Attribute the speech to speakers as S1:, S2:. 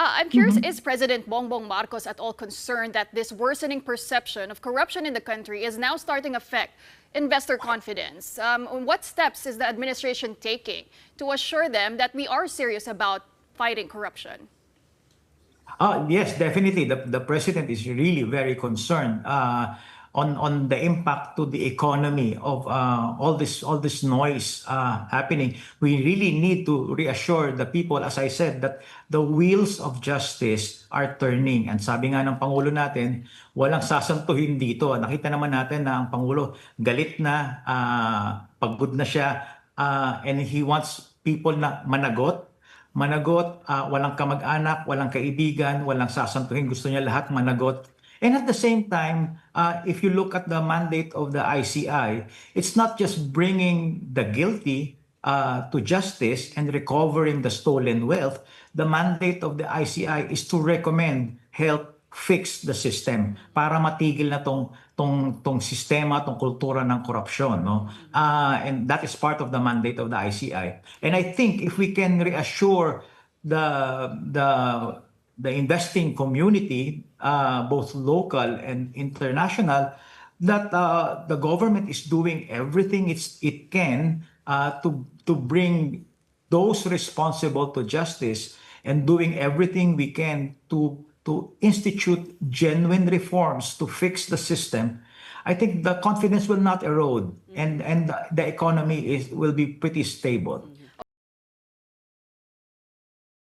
S1: I'm curious, is President Bongbong Marcos at all concerned that this worsening perception of corruption in the country is now starting to affect investor confidence? What steps is the administration taking to assure them that we are serious about fighting corruption?
S2: Yes, definitely. The president is really very concerned on the impact to the economy of all this noise happening. We really need to reassure the people, as I said, that the wheels of justice are turning. And sabi nga ng Pangulo natin, walang sasantuhin dito. Nakita naman natin na ang Pangulo galit na, pagod na siya, and he wants people na managot, walang kamag-anak, walang kaibigan, walang sasantuhin. Gusto niya lahat managot. And at the same time, if you look at the mandate of the ICI, it's not just bringing the guilty to justice and recovering the stolen wealth. The mandate of the ICI is to recommend help fix the system para matigil na tong sistema, tong kultura ng korupsyon, no? And that is part of the mandate of the ICI. And I think if we can reassure the investing community, both local and international, that the government is doing everything it can to bring those responsible to justice, and doing everything we can to institute genuine reforms to fix the system, I think the confidence will not erode, and the economy will be pretty stable.